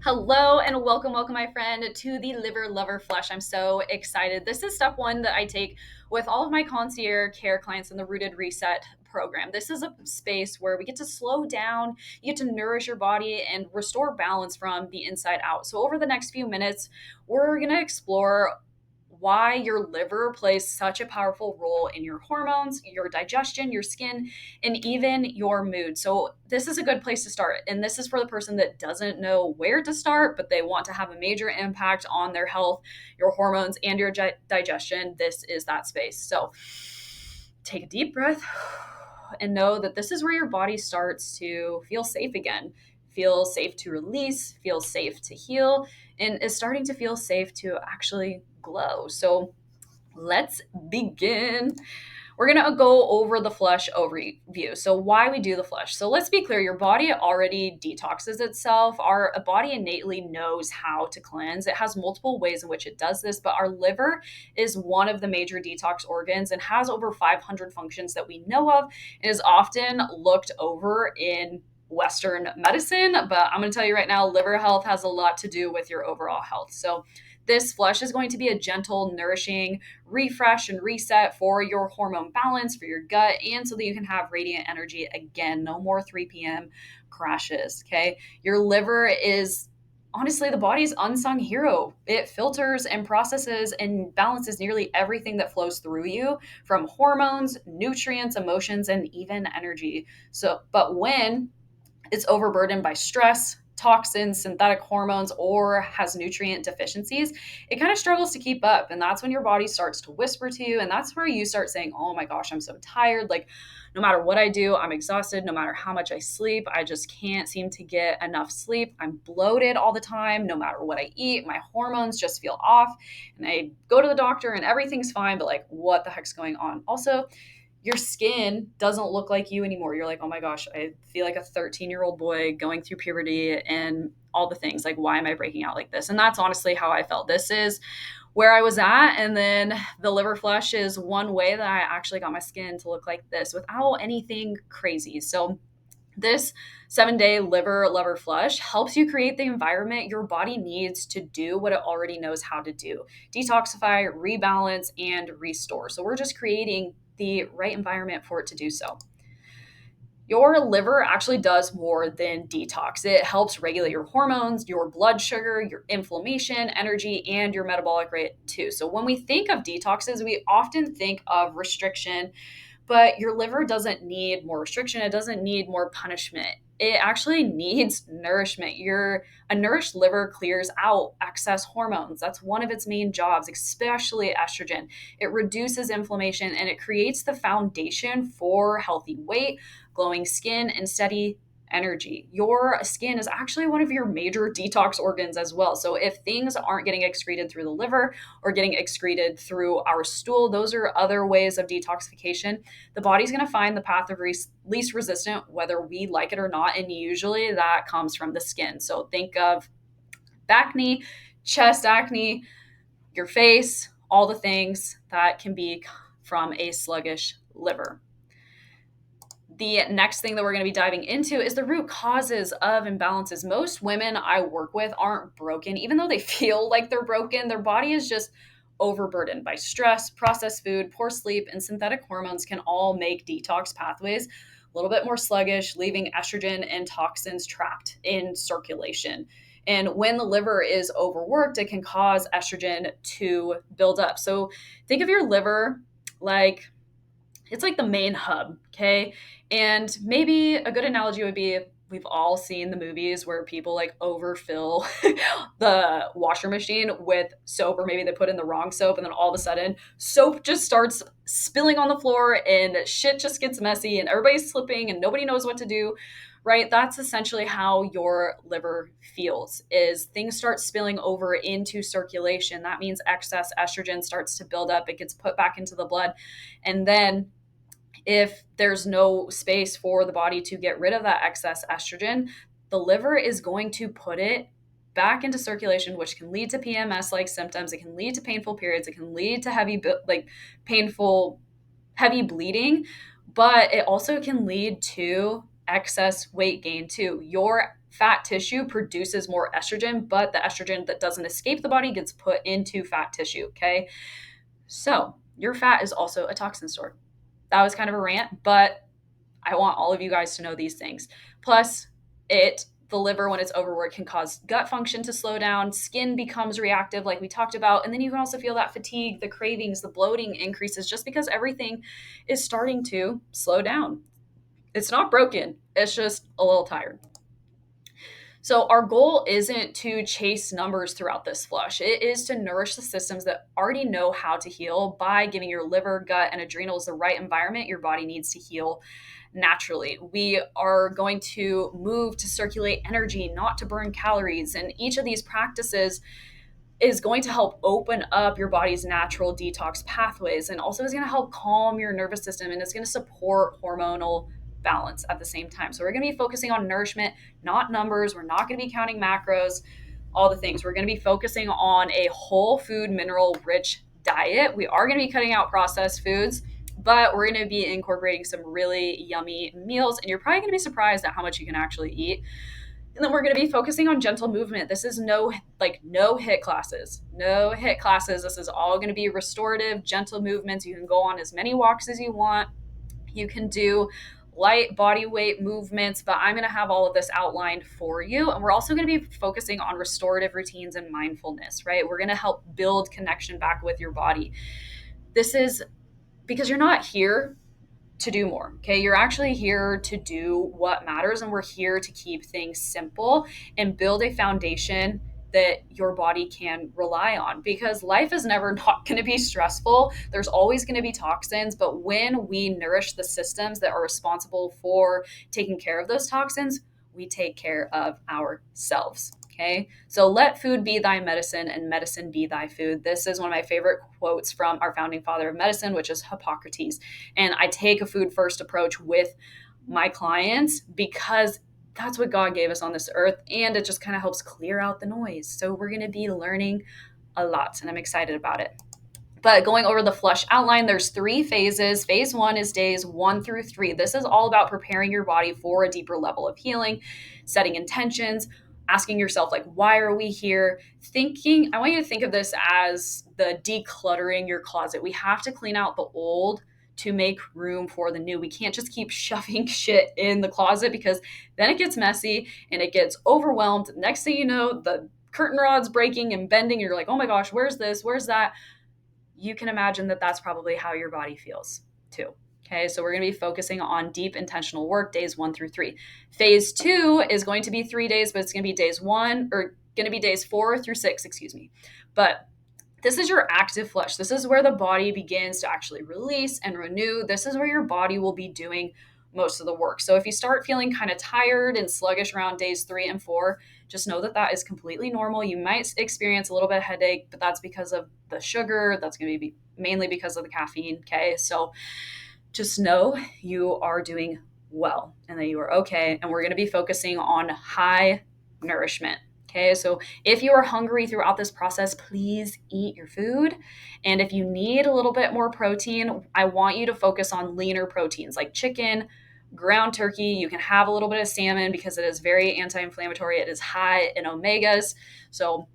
Hello and welcome, my friend, to the Liver Lover Flush. I'm so excited. This is step one that I take with all of my concierge care clients in the Rooted Reset program. This is a space where we get to slow down, you get to nourish your body and restore balance from the inside out. So, over the next few minutes, we're going to explore why your liver plays such a powerful role in your hormones, your digestion, your skin, and even your mood. So, this is a good place to start. And this is for the person that doesn't know where to start, but they want to have a major impact on their health, your hormones, and your digestion. This is that space. So, take a deep breath and know that this is where your body starts to feel safe again. Feel safe to release, feel safe to heal, and is starting to feel safe to actually glow. So let's begin. We're going to go over the flush overview. So, why we do the flush. So, let's be clear your body already detoxes itself. Our body innately knows how to cleanse. It has multiple ways in which it does this, but our liver is one of the major detox organs and has over 500 functions that we know of and is often looked over in Western medicine. But I'm going to tell you right now, liver health has a lot to do with your overall health. So, this flush is going to be a gentle, nourishing refresh and reset for your hormone balance, for your gut, and so that you can have radiant energy again. No more 3 p.m. crashes. Okay. Your liver is honestly the body's unsung hero. It filters and processes and balances nearly everything that flows through you from hormones, nutrients, emotions, and even energy. So, but when it's overburdened by stress, toxins, synthetic hormones, or has nutrient deficiencies, it kind of struggles to keep up. And that's when your body starts to whisper to you. And that's where you start saying, oh my gosh, I'm so tired. Like, no matter what I do, I'm exhausted. No matter how much I sleep, I just can't seem to get enough sleep. I'm bloated all the time. No matter what I eat, my hormones just feel off. And I go to the doctor and everything's fine, but like, what the heck's going on? Also, your skin doesn't look like you anymore. You're like, oh my gosh, I feel like a 13-year-old boy going through puberty and all the things. Like, why am I breaking out like this? And that's honestly how I felt. This is where I was at. And then the liver flush is one way that I actually got my skin to look like this without anything crazy. So, this 7 day liver lover flush helps you create the environment your body needs to do what it already knows how to do: detoxify, rebalance, and restore. So, we're just creating the right environment for it to do so. Your liver actually does more than detox. It helps regulate your hormones, your blood sugar, your inflammation, energy, and your metabolic rate too. So, when we think of detoxes, we often think of restriction, but your liver doesn't need more restriction. It doesn't need more punishment. It actually needs nourishment. A nourished liver clears out excess hormones. That's one of its main jobs, especially estrogen. It reduces inflammation and it creates the foundation for healthy weight, glowing skin, and steady energy. Your skin is actually one of your major detox organs as well. So if things aren't getting excreted through the liver or getting excreted through our stool, those are other ways of detoxification. The body's going to find the path of least resistant, whether we like it or not. And usually that comes from the skin. So think of acne, chest acne, your face, all the things that can be from a sluggish liver. The next thing that we're going to be diving into is the root causes of imbalances. Most women I work with aren't broken, even though they feel like they're broken. Their body is just overburdened by stress, processed food, poor sleep, and synthetic hormones can all make detox pathways a little bit more sluggish, leaving estrogen and toxins trapped in circulation. And when the liver is overworked, it can cause estrogen to build up. So think of your liver like it's like the main hub, okay? And maybe a good analogy would be we've all seen the movies where people like overfill the washer machine with soap, or maybe they put in the wrong soap and then all of a sudden soap just starts spilling on the floor and shit just gets messy and everybody's slipping and nobody knows what to do. Right? That's essentially how your liver feels. Is things start spilling over into circulation. That means excess estrogen starts to build up. It gets put back into the blood. And then if there's no space for the body to get rid of that excess estrogen, the liver is going to put it back into circulation, which can lead to PMS like symptoms. It can lead to painful periods. It can lead to painful, heavy bleeding, but it also can lead to excess weight gain too. Your fat tissue produces more estrogen, but the estrogen that doesn't escape the body gets put into fat tissue. Okay. So your fat is also a toxin store. That was kind of a rant, but I want all of you guys to know these things. Plus, the liver, when it's overworked, can cause gut function to slow down. Skin becomes reactive, like we talked about. And then you can also feel that fatigue, the cravings, the bloating increases just because everything is starting to slow down. It's not broken, it's just a little tired. So, our goal isn't to chase numbers throughout this flush. It is to nourish the systems that already know how to heal by giving your liver, gut, and adrenals the right environment your body needs to heal naturally. We are going to move to circulate energy, not to burn calories. And each of these practices is going to help open up your body's natural detox pathways and also is going to help calm your nervous system and it's going to support hormonal balance at the same time. So we're going to be focusing on nourishment, not numbers. We're not going to be counting macros, all the things. We're going to be focusing on a whole food, mineral rich diet. We are going to be cutting out processed foods, but we're going to be incorporating some really yummy meals. And you're probably going to be surprised at how much you can actually eat. And then we're going to be focusing on gentle movement. This is no HIIT classes. No HIIT classes. This is all going to be restorative, gentle movements. You can go on as many walks as you want. You can do light body weight movements, but I'm going to have all of this outlined for you. And we're also going to be focusing on restorative routines and mindfulness, right? We're going to help build connection back with your body. This is because you're not here to do more. Okay. You're actually here to do what matters. And we're here to keep things simple and build a foundation that your body can rely on because life is never not going to be stressful. There's always going to be toxins. But when we nourish the systems that are responsible for taking care of those toxins, we take care of ourselves. Okay. So let food be thy medicine and medicine be thy food. This is one of my favorite quotes from our founding father of medicine, which is Hippocrates. And I take a food first approach with my clients because that's what God gave us on this earth. And it just kind of helps clear out the noise. So we're going to be learning a lot and I'm excited about it. But going over the flush outline, there's 3 phases. Phase 1 is days 1 through 3. This is all about preparing your body for a deeper level of healing, setting intentions, asking yourself, like, why are we here? I want you to think of this as the decluttering your closet. We have to clean out the old to make room for the new. We can't just keep shoving shit in the closet because then it gets messy and it gets overwhelmed. Next thing you know, the curtain rod's breaking and bending. You're like, oh my gosh, where's this? Where's that? You can imagine that that's probably how your body feels too. Okay, so we're going to be focusing on deep intentional work days 1 through 3. Phase 2 is going to be 3 days, but it's going to be days 4 through 6, excuse me. But this is your active flush. This is where the body begins to actually release and renew. This is where your body will be doing most of the work. So if you start feeling kind of tired and sluggish around days 3 and 4, just know that that is completely normal. You might experience a little bit of headache, but that's because of the sugar. That's going to be mainly because of the caffeine. Okay. So just know you are doing well and that you are okay. And we're going to be focusing on high nourishment. Okay, so if you are hungry throughout this process, please eat your food. And if you need a little bit more protein, I want you to focus on leaner proteins like chicken, ground turkey. You can have a little bit of salmon because it is very anti-inflammatory. It is high in omegas. So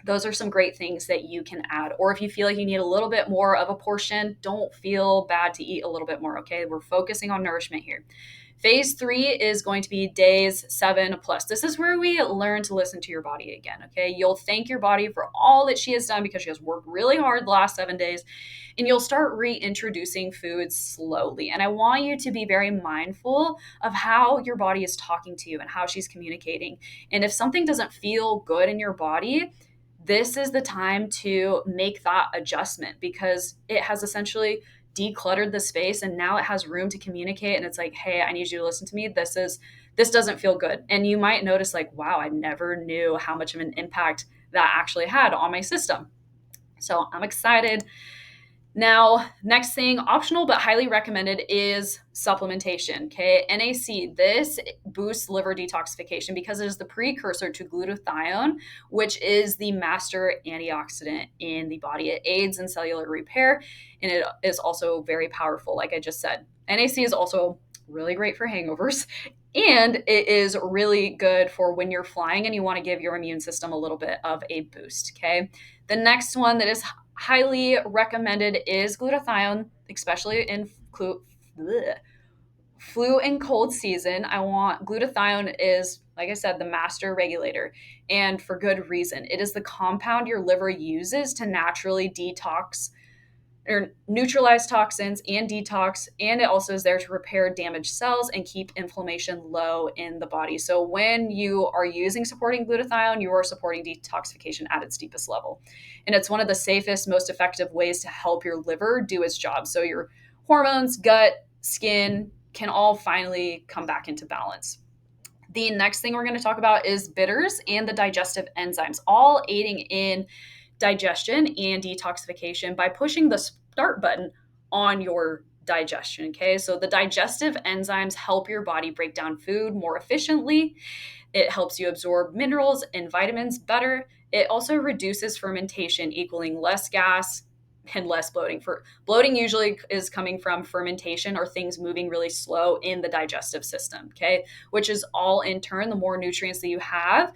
those are some great things that you can add. Or if you feel like you need a little bit more of a portion, don't feel bad to eat a little bit more. Okay, we're focusing on nourishment here. Phase 3 is going to be days 7 plus. This is where we learn to listen to your body again. Okay, you'll thank your body for all that she has done because she has worked really hard the last 7 days, and you'll start reintroducing foods slowly. And I want you to be very mindful of how your body is talking to you and how she's communicating. And if something doesn't feel good in your body, this is the time to make that adjustment because it has essentially decluttered the space and now it has room to communicate. And it's like, hey, I need you to listen to me. This doesn't feel good. And you might notice like, wow, I never knew how much of an impact that actually had on my system. So I'm excited. Now, next thing, optional but highly recommended is supplementation. Okay, NAC. This boosts liver detoxification because it is the precursor to glutathione, which is the master antioxidant in the body. It aids in cellular repair and it is also very powerful, like I just said. NAC is also really great for hangovers And it is really good for when you're flying and you want to give your immune system a little bit of a boost. Okay. The next one that is highly recommended is glutathione, especially in flu and cold season. I want glutathione is, like I said, the master regulator, and for good reason. It is the compound your liver uses to naturally detox or neutralize toxins and detox, and it also is there to repair damaged cells and keep inflammation low in the body. So when you are using supporting glutathione, you are supporting detoxification at its deepest level, and it's one of the safest, most effective ways to help your liver do its job, so your hormones, gut, skin can all finally come back into balance. The next thing we're going to talk about is bitters and the digestive enzymes, all aiding in digestion and detoxification by pushing the start button on your digestion. Okay, so the digestive enzymes help your body break down food more efficiently. It helps you absorb minerals and vitamins better. It also reduces fermentation, equaling less gas and less bloating. For bloating usually is coming from fermentation or things moving really slow in the digestive system, okay? Which is all in turn, the more nutrients that you have,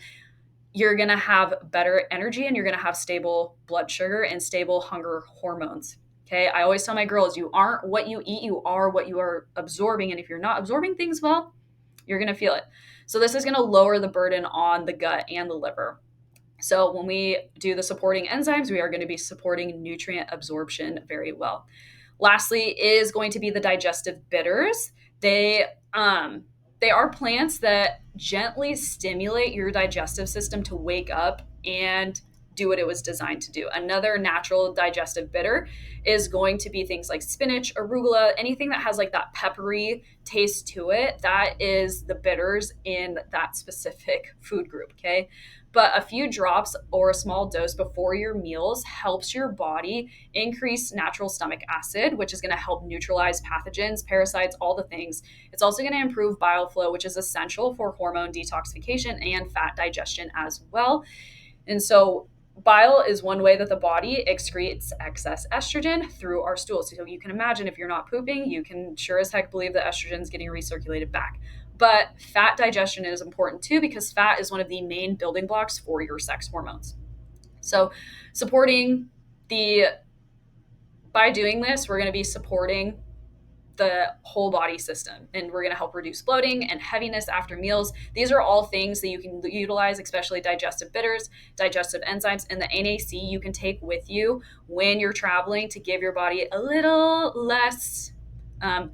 you're going to have better energy and you're going to have stable blood sugar and stable hunger hormones. Okay. I always tell my girls, you aren't what you eat, you are what you are absorbing. And if you're not absorbing things well, you're going to feel it. So, this is going to lower the burden on the gut and the liver. So, when we do the supporting enzymes, we are going to be supporting nutrient absorption very well. Lastly, is going to be the digestive bitters. They are plants that gently stimulate your digestive system to wake up and do what it was designed to do. Another natural digestive bitter is going to be things like spinach, arugula, anything that has like that peppery taste to it. That is the bitters in that specific food group, okay? But a few drops or a small dose before your meals helps your body increase natural stomach acid, which is going to help neutralize pathogens, parasites, all the things. It's also going to improve bile flow, which is essential for hormone detoxification and fat digestion as well. And so, bile is one way that the body excretes excess estrogen through our stools. So, you can imagine if you're not pooping, you can sure as heck believe that estrogen is getting recirculated back. But fat digestion is important too because fat is one of the main building blocks for your sex hormones. So, supporting the by doing this, we're going to be supporting the whole body system, and we're going to help reduce bloating and heaviness after meals. These are all things that you can utilize, especially digestive bitters, digestive enzymes, and the NAC you can take with you when you're traveling to give your body a little less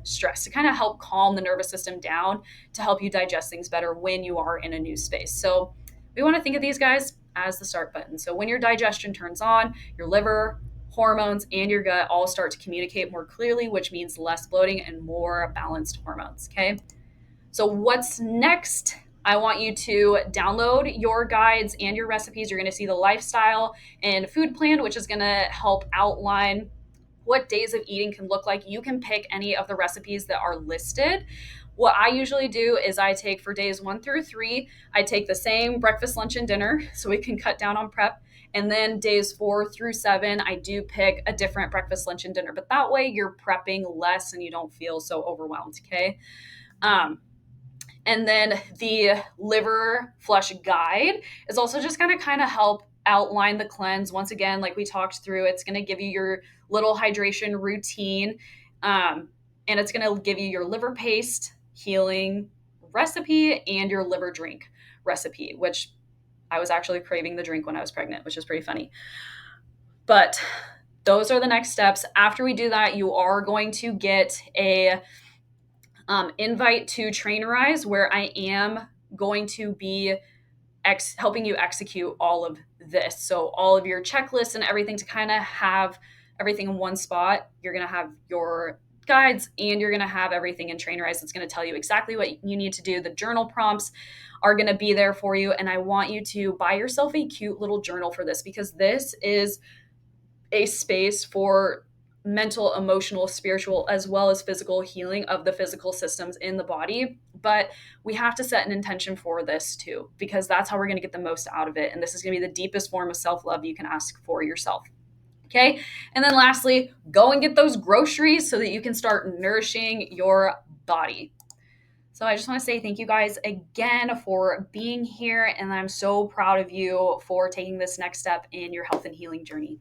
stress, to kind of help calm the nervous system down, to help you digest things better when you are in a new space. So we want to think of these guys as the start button. So when your digestion turns on, your liver, hormones, and your gut all start to communicate more clearly, which means less bloating and more balanced hormones. Okay. So, what's next? I want you to download your guides and your recipes. You're going to see the lifestyle and food plan, which is going to help outline what days of eating can look like. You can pick any of the recipes that are listed. What I usually do is I take for days 1 through 3, I take the same breakfast, lunch, and dinner so we can cut down on prep. And then days 4 through 7, I do pick a different breakfast, lunch, and dinner. But that way you're prepping less and you don't feel so overwhelmed, okay? And then the liver flush guide is also just going to kind of help outline the cleanse. Once again, like we talked through, it's going to give you your little hydration routine. And it's going to give you your liver paste healing recipe and your liver drink recipe, which I was actually craving the drink when I was pregnant, which is pretty funny. But those are the next steps. After we do that, you are going to get a invite to Trainerize, where I am going to be helping you execute all of this. So all of your checklists and everything, to kind of have everything in one spot. You're going to have your guides and you're going to have everything in Trainerize. It's going to tell you exactly what you need to do. The journal prompts are going to be there for you. And I want you to buy yourself a cute little journal for this, because this is a space for mental, emotional, spiritual, as well as physical healing of the physical systems in the body. But we have to set an intention for this too, because that's how we're going to get the most out of it. And this is going to be the deepest form of self-love you can ask for yourself. Okay. And then lastly, go and get those groceries so that you can start nourishing your body. So I just want to say thank you guys again for being here. And I'm so proud of you for taking this next step in your health and healing journey.